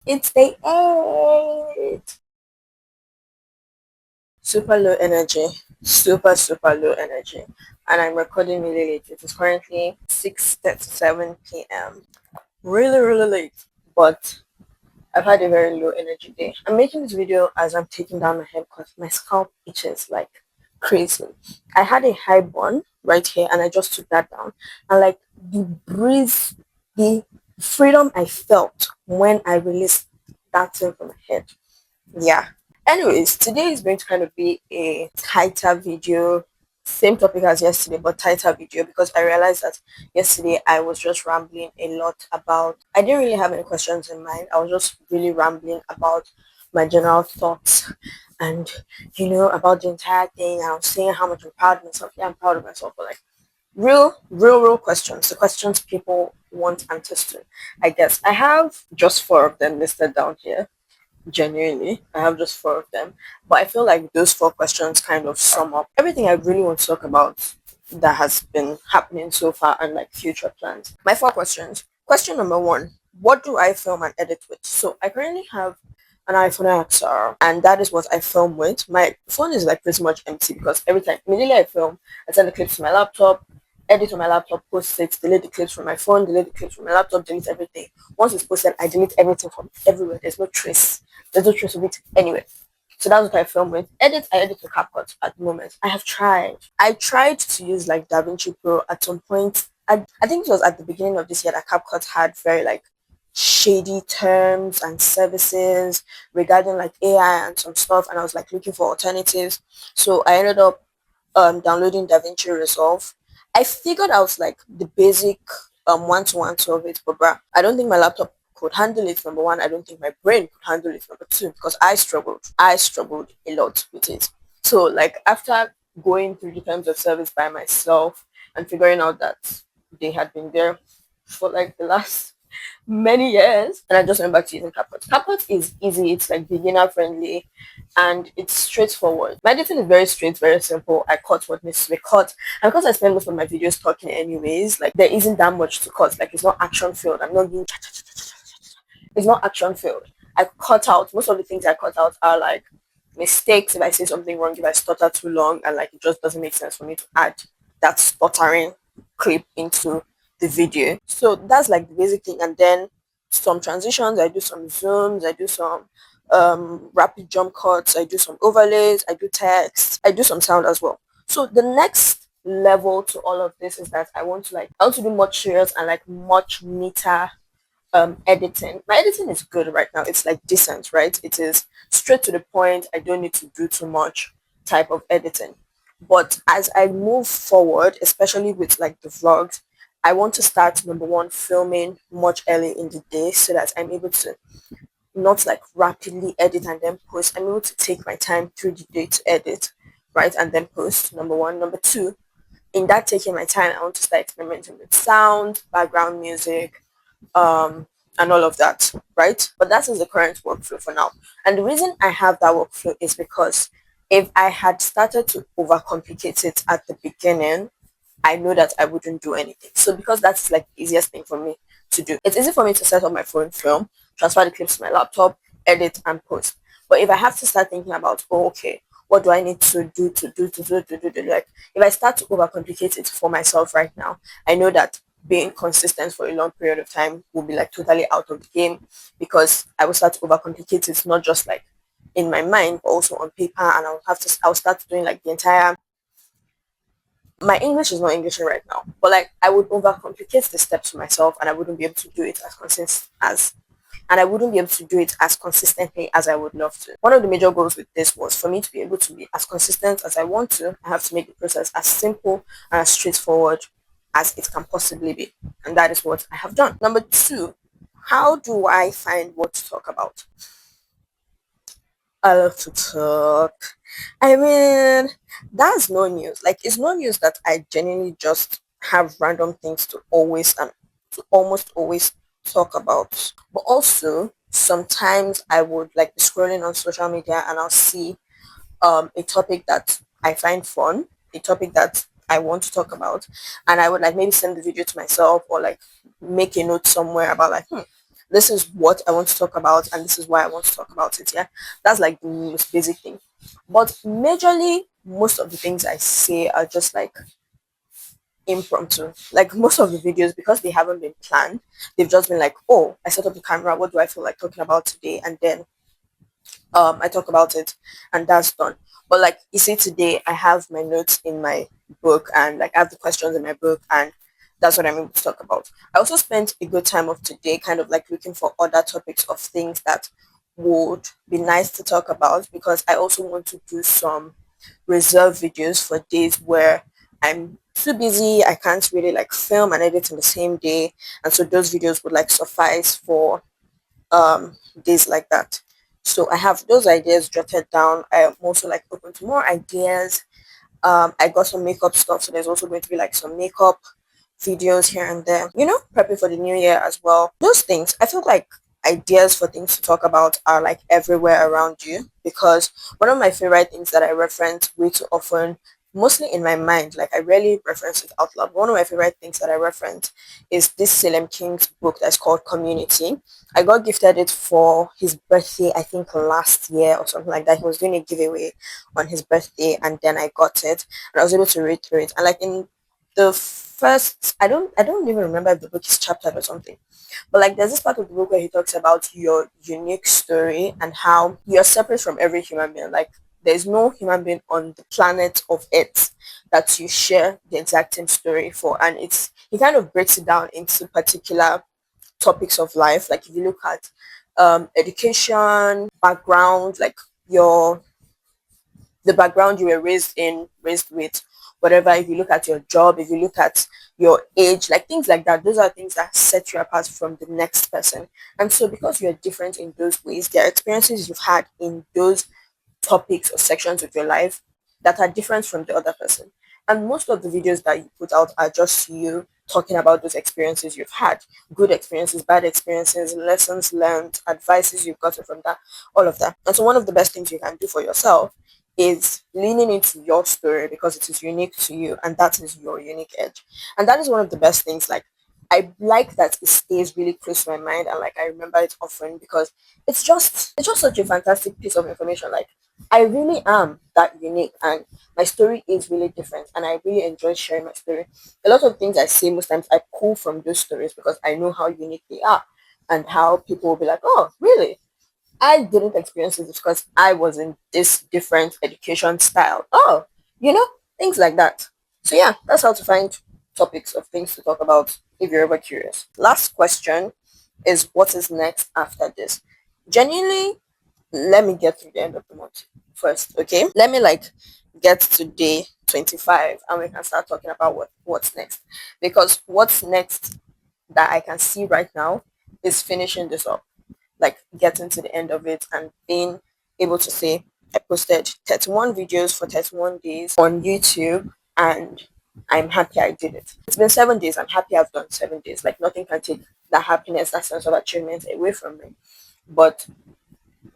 It's day 8. Super low energy. Super low energy. And I'm recording really late. It is currently 6:37 p.m. Really late. But I've had a very low energy day. I'm making this video as I'm taking down my hair because my scalp itches like crazy. I had a high bun right here and I just took that down. And like the breeze, the freedom I felt when I released that thing from my head. Yeah. Anyways, today is going to kind of be a tighter video. Same topic as yesterday, but tighter video because I realized that yesterday I was just rambling a lot about. I didn't really have any questions in mind. I was just really rambling about my general thoughts and, about the entire thing. I was saying how much I'm proud of myself. Yeah, I'm proud of myself, but like real questions. The questions people want answers to. I guess I have just four of them listed down here. Genuinely, I have just four of them, but I feel like those four questions kind of sum up everything I really want to talk about that has been happening so far and like future plans. My four questions. Question number one: what do I film and edit with? So I currently have an iPhone XR, and that is what I film with. My phone is like pretty much empty because every time immediately I film, I send the clips to my laptop, edit on my laptop, post it, delete the clips from my phone, delete the clips from my laptop, delete everything. Once it's posted, I delete everything from everywhere. There's no trace. There's no trace of it anywhere. So that's what I film with. Edit, I edit with CapCut at the moment. I have tried. I tried to use like DaVinci Pro at some point. I think it was at the beginning of this year that CapCut had very like shady terms and services regarding like AI and some stuff, and I was like looking for alternatives. So I ended up downloading DaVinci Resolve. I figured out like the basic one-to-one of it, but bruh, I don't think my laptop could handle it. Number one, I don't think my brain could handle it. Number two, because I struggled. I struggled a lot with it. So like after going through the terms of service by myself and figuring out that they had been there for like the last many years, and I just went back to using CapCut. CapCut is easy, it's like beginner friendly, and it's straightforward. My editing is very straight, very simple. I cut what needs to be cut, and because I spend most of my videos talking anyways, like there isn't that much to cut. Like it's not action filled. I'm not doing it's not action filled. I cut out most of the things I cut out are like mistakes. If I say something wrong, if I stutter too long, and like it just doesn't make sense for me to add that stuttering clip into the video. So that's like the basic thing. And then some transitions, I do some zooms, I do some rapid jump cuts, I do some overlays, I do text, I do some sound as well. So the next level to all of this is that I want to do much serious and like much neater editing. My editing is good right now. It's like decent, right? It is straight to the point. I don't need to do too much type of editing. But as I move forward, especially with like the vlogs, I want to start number one filming much early in the day so that I'm able to not like rapidly edit and then post. I'm able to take my time through the day to edit, right? And then post. Number one. Number two, in that taking my time, I want to start experimenting with sound, background music, and all of that, right? But that is the current workflow for now. And the reason I have that workflow is because if I had started to overcomplicate it at the beginning, I know that I wouldn't do anything. So because that's like the easiest thing for me to do. It's easy for me to set up my phone, film, transfer the clips to my laptop, edit and post. But if I have to start thinking about, oh, okay, what do I need to do, like if I start to overcomplicate it for myself right now, I know that being consistent for a long period of time will be like totally out of the game because I will start to overcomplicate it, not just like in my mind, but also on paper, and I'll start doing like the entire. My English is not English right now, but like I would overcomplicate the steps for myself, and I wouldn't be able to do it as consistent as, and I wouldn't be able to do it as consistently as I would love to. One of the major goals with this was for me to be able to be as consistent as I want to. I have to make the process as simple and as straightforward as it can possibly be, and that is what I have done. Number two, how do I find what to talk about? I love to talk. I mean, that's no news. Like, it's no news that I genuinely just have random things to always and to almost always talk about. But also, sometimes I would like be scrolling on social media and I'll see a topic that I find fun, a topic that I want to talk about, and I would like maybe send the video to myself or like make a note somewhere about like, this is what I want to talk about and this is why I want to talk about it. Yeah, that's like the most basic thing. But majorly, most of the things I say are just like impromptu. Like most of the videos, because they haven't been planned, they've just been like, oh, I set up the camera, what do I feel like talking about today? And then I talk about it and that's done. But like you see today, I have my notes in my book and like I have the questions in my book and that's what I'm able to talk about. I also spent a good time of today kind of like looking for other topics of things that would be nice to talk about because I also want to do some reserve videos for days where I'm too busy, I can't really like film and edit in the same day. And so those videos would like suffice for days like that. So I have those ideas jotted down. I am also like open to more ideas. I got some makeup stuff, so there's also going to be like some makeup videos here and there. You know, prepping for the new year as well. Those things, I feel like ideas for things to talk about are like everywhere around you because one of my favorite things that I reference way too often, mostly in my mind, like I rarely reference it out loud. One of my favorite things that I reference is this Salem King's book that's called Community. I got gifted it for his birthday, I think last year or something like that. He was doing a giveaway on his birthday and then I got it and I was able to read through it. And like in the first I don't even remember if the book is chaptered or something. But like there's this part of the book where he talks about your unique story and how you're separate from every human being. Like there's no human being on the planet of Earth that you share the exact same story for. And it's he kind of breaks it down into particular topics of life. Like if you look at education, background, like your the background you were raised with, whatever. If you look at your job, if you look at your age, like things like that, those are things that set you apart from the next person. And so because you're different in those ways, there are experiences you've had in those topics or sections of your life that are different from the other person. And most of the videos that you put out are just you talking about those experiences you've had, good experiences, bad experiences, lessons learned, advices you've gotten from that, all of that. And so one of the best things you can do for yourself is leaning into your story because it is unique to you and that is your unique edge. And that is one of the best things. Like I like that it stays really close to my mind and like I remember it often because it's just such a fantastic piece of information. Like I really am that unique and my story is really different and I really enjoy sharing my story. A lot of things I say most times I pull from those stories because I know how unique they are and how people will be like, oh, really? I didn't experience it because I was in this different education style. Oh, you know, things like that. So yeah, that's how to find topics of things to talk about if you're ever curious. Last question is what is next after this? Genuinely, let me get through the end of the month first, okay? Let me like get to day 25 and we can start talking about what's next. Because what's next that I can see right now is finishing this up, like getting to the end of it and being able to say I posted 31 videos for 31 days on YouTube and I'm happy I did it. It's been 7 days. I'm happy I've done 7 days. Like nothing can take that happiness, that sense of achievement away from me. But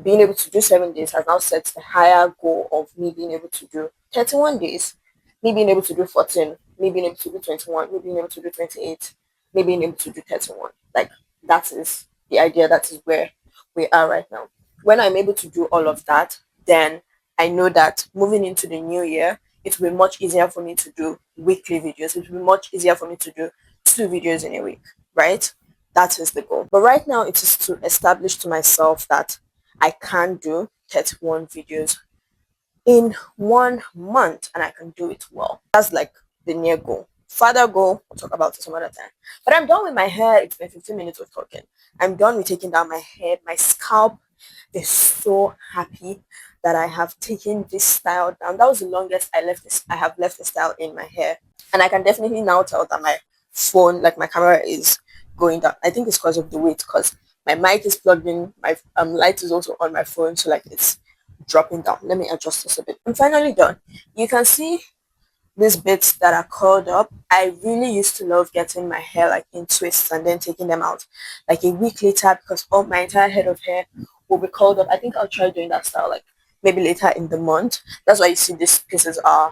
being able to do 7 days has now set the higher goal of me being able to do 31 days, me being able to do 14, me being able to do 21, me being able to do 28, me being able to do 31. Like that is the idea, that is where we are right now. When I'm able to do all of that, then I know that moving into the new year, it will be much easier for me to do weekly videos. It will be much easier for me to do 2 videos in a week, right? That is the goal. But right now, it is to establish to myself that I can do 31 videos in 1 month and I can do it well. That's like the near goal. Further goal, we'll talk about it some other time. But I'm done with my hair. It's been 15 minutes of talking. I'm done with taking down my head. My scalp is so happy that I have taken this style down. That was the longest I have left the style in my hair. And I can definitely now tell that my phone, like my camera is going down. I think it's because of the weight, because my mic is plugged in, my light is also on my phone, so like it's dropping down. Let me adjust this a bit. I'm finally done. You can see these bits that are curled up. I really used to love getting my hair like in twists and then taking them out like a week later because all my entire head of hair will be curled up. I think I'll try doing that style like maybe later in the month. That's why you see these pieces are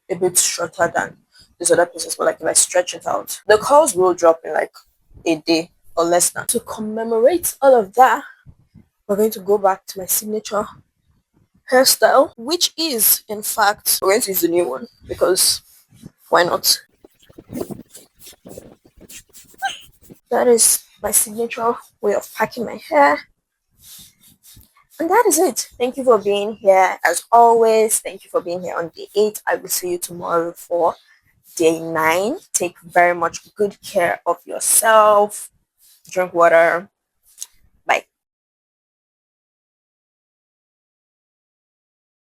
a bit shorter than these other pieces, but like if I stretch it out, the curls will drop in like a day. or less than. To commemorate all of that, we're going to go back to my signature hairstyle, which is, in fact, we're going to use the new one because why not? That is my signature way of packing my hair. And that is it. Thank you for being here. As always, thank you for being here on day 8. I will see you tomorrow for day 9. Take very much good care of yourself. Drink water.